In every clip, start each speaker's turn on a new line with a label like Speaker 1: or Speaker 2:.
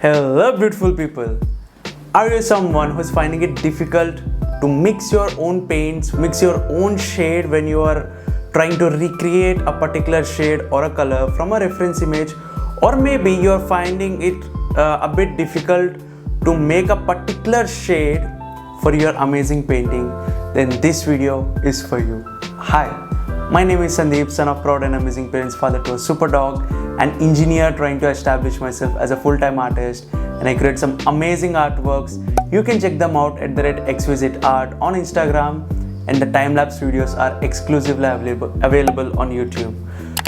Speaker 1: Hello, beautiful people. Are you someone who's finding it difficult to mix your own paints, mix your own shade when you are trying to recreate a particular shade or a color from a reference image? Or maybe you're finding it a bit difficult to make a particular shade for your amazing painting? Then this video is for you. Hi, my name is Sandeep, son of proud and amazing parents, father to a super dog, an engineer trying to establish myself as a full-time artist, and I create some amazing artworks. You can check them out at the red Exquisite Art on Instagram, and the time-lapse videos are exclusively available on YouTube.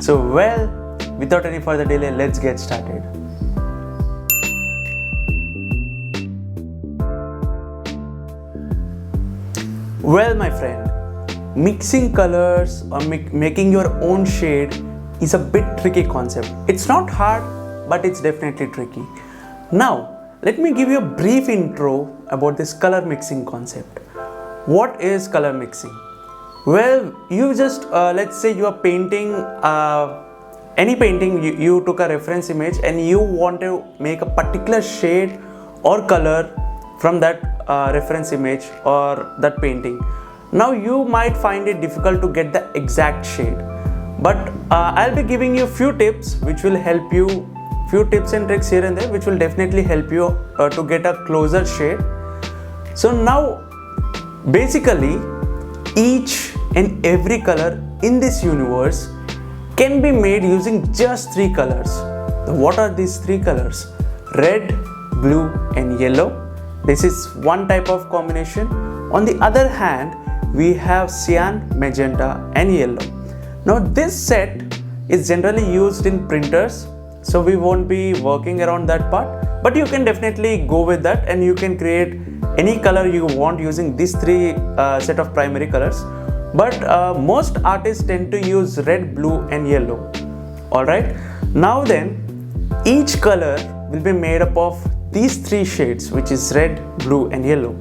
Speaker 1: So without any further delay, let's get started. Well, my friend, mixing colors or making your own shade is a bit tricky concept. It's not hard, but it's definitely tricky. Now, let me give you a brief intro about this color mixing concept. What is color mixing? Well, you just, let's say you are painting any painting, you took a reference image and you want to make a particular shade or color from that reference image or that painting. Now you might find it difficult to get the exact shade, but I'll be giving you few tips which will help you, few tips and tricks here and there which will definitely help you to get a closer shade. So now basically each and every color in this universe can be made using just three colors. What are these three colors? Red, blue and yellow. This is one type of combination. On the other hand, we have cyan, magenta and yellow. Now this set is generally used in printers, so we won't be working around that part, but you can definitely go with that and you can create any color you want using these three set of primary colors. But most artists tend to use red, blue and yellow. Alright, now then each color will be made up of these three shades, which is red, blue and yellow.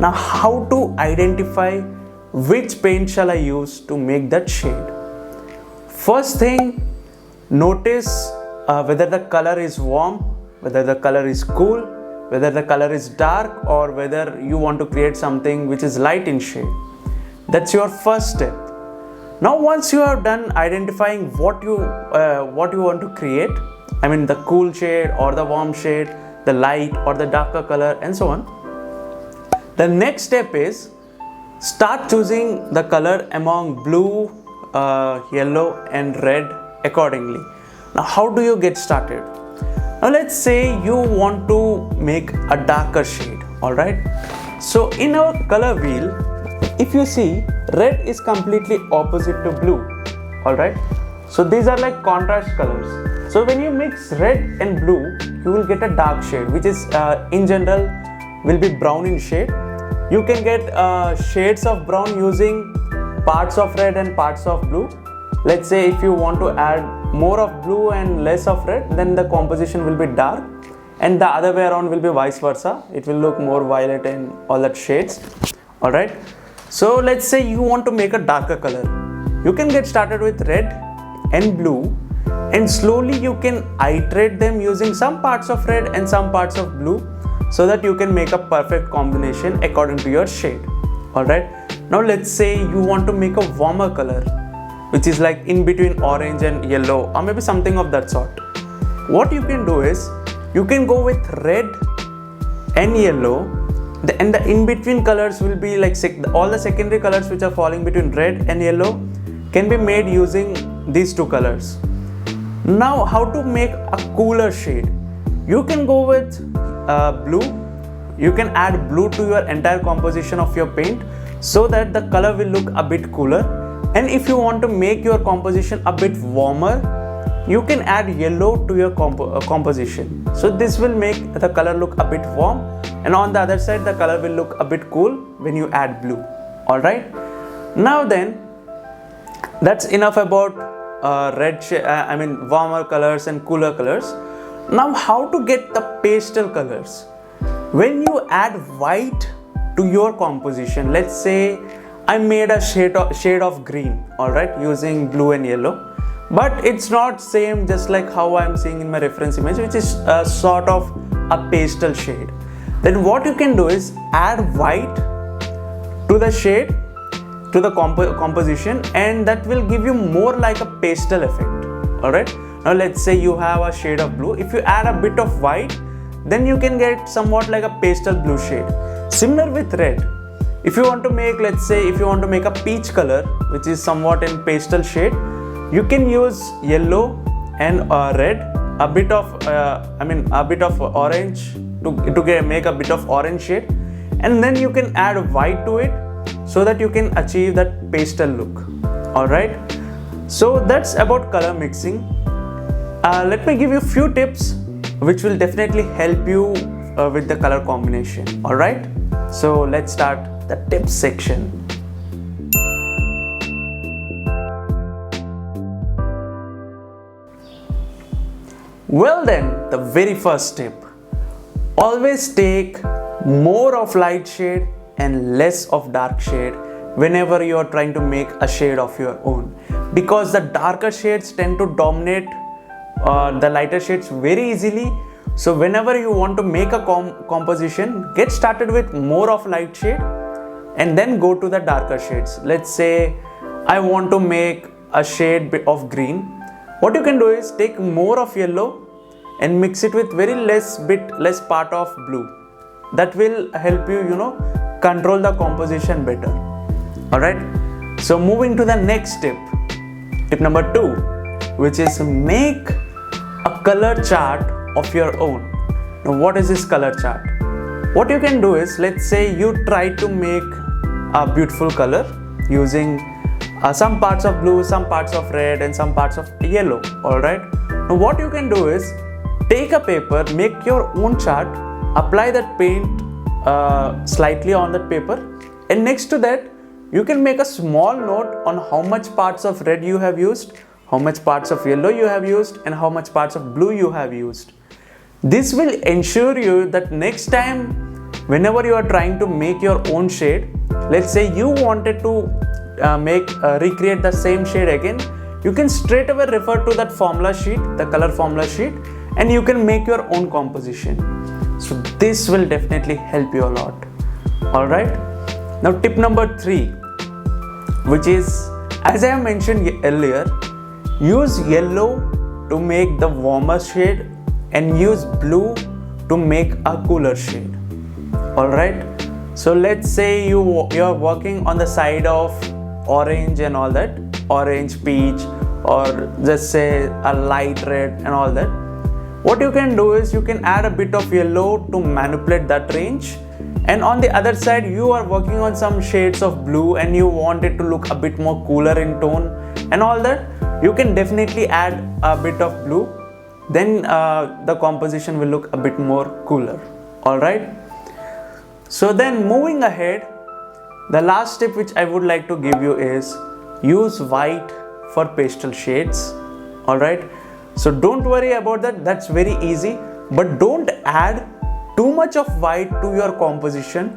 Speaker 1: Now how to identify which paint shall I use to make that shade? First thing, notice whether the color is warm, whether the color is cool, whether the color is dark, or whether you want to create something which is light in shade. That's your first step. Now once you have done identifying what you want to create, I mean the cool shade or the warm shade, the light or the darker color and so on, the next step is start choosing the color among blue, yellow and red accordingly. Now how do you get started? Now let's say you want to make a darker shade, alright? So in our color wheel, if you see, red is completely opposite to blue, alright? So these are like contrast colors. So when you mix red and blue, you will get a dark shade, which is in general will be brown in shade. You can get shades of brown using parts of red and parts of blue. Let's say if you want to add more of blue and less of red, then the composition will be dark, and the other way around will be vice versa. It will look more violet and all that shades. Alright. So let's say you want to make a darker color. You can get started with red and blue, and slowly you can iterate them using some parts of red and some parts of blue, so that you can make a perfect combination according to your shade. Alright. Now let's say you want to make a warmer color, which is like in between orange and yellow, or maybe something of that sort. What you can do is, you can go with red and yellow, and the in-between colors will be like all the secondary colors which are falling between red and yellow can be made using these two colors. Now how to make a cooler shade? You can go with blue. You can add blue to your entire composition of your paint so that the color will look a bit cooler. And if you want to make your composition a bit warmer, you can add yellow to your composition. So this will make the color look a bit warm, and on the other side the color will look a bit cool when you add blue. Alright. Now then, that's enough about warmer colors and cooler colors. Now how to get the pastel colors? When you add white to your composition, let's say I made a shade of green, alright, using blue and yellow. But it's not same just like how I'm seeing in my reference image, which is sort of a pastel shade, then what you can do is add white to the shade, to the composition, and that will give you more like a pastel effect. Alright, now let's say you have a shade of blue. If you add a bit of white, then you can get somewhat like a pastel blue shade. Similar with red. If you want to make, let's say, if you want to make a peach color, which is somewhat in pastel shade, you can use yellow and red, a bit of orange to make a bit of orange shade, and then you can add white to it so that you can achieve that pastel look. Alright, so that's about color mixing. Let me give you a few tips which will definitely help you with the color combination. Alright, so let's start the tips section. Well then, the very first tip, always take more of light shade and less of dark shade whenever you are trying to make a shade of your own, because the darker shades tend to dominate the lighter shades very easily. So whenever you want to make a composition, get started with more of light shade and then go to the darker shades. Let's say I want to make a shade of green. What you can do is take more of yellow and mix it with very less part of blue. That will help you, control the composition better. Alright, so moving to the next tip, tip number 2, which is make a color chart of your own. Now what is this color chart? What you can do is, let's say you try to make a beautiful color using some parts of blue, some parts of red, and some parts of yellow. Alright, now what you can do is take a paper, make your own chart, apply that paint slightly on that paper, and next to that you can make a small note on how much parts of red you have used, how much parts of yellow you have used, and how much parts of blue you have used. This will ensure you that next time whenever you are trying to make your own shade, let's say you wanted to recreate the same shade again, you can straight away refer to that formula sheet, the color formula sheet, and you can make your own composition. So this will definitely help you a lot. Alright, now tip number 3, which is, as I have mentioned earlier, use yellow to make the warmer shade and use blue to make a cooler shade. Alright, so let's say you are working on the side of orange and all that, orange, peach, or just say a light red and all that. What you can do is you can add a bit of yellow to manipulate that range, and on the other side you are working on some shades of blue and you want it to look a bit more cooler in tone and all that, you can definitely add a bit of blue, then the composition will look a bit more cooler. Alright, so then moving ahead, the last tip which I would like to give you is use white for pastel shades. Alright, so don't worry about that, that's very easy, but don't add too much of white to your composition,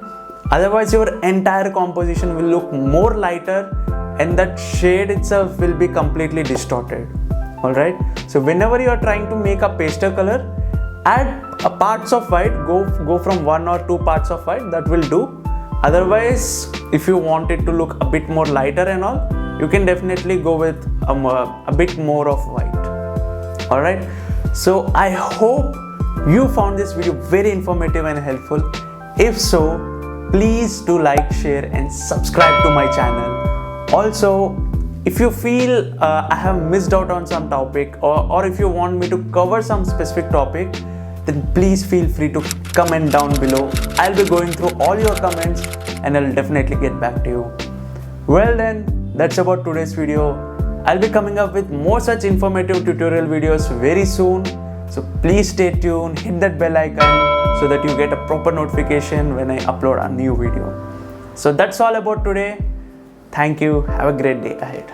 Speaker 1: otherwise your entire composition will look more lighter and that shade itself will be completely distorted. Alright, so whenever you are trying to make a pastel color, add parts of white, go from 1 or 2 parts of white, that will do. Otherwise, if you want it to look a bit more lighter and all, you can definitely go with a bit more of white. Alright, so I hope you found this video very informative and helpful. If so, please do like, share and subscribe to my channel. Also, if you feel I have missed out on some topic, or if you want me to cover some specific topic, then please feel free to comment down below. I'll be going through all your comments and I'll definitely get back to you. Well then, that's about today's video. I'll be coming up with more such informative tutorial videos very soon. So please stay tuned, hit that bell icon so that you get a proper notification when I upload a new video. So that's all about today. Thank you. Have a great day ahead.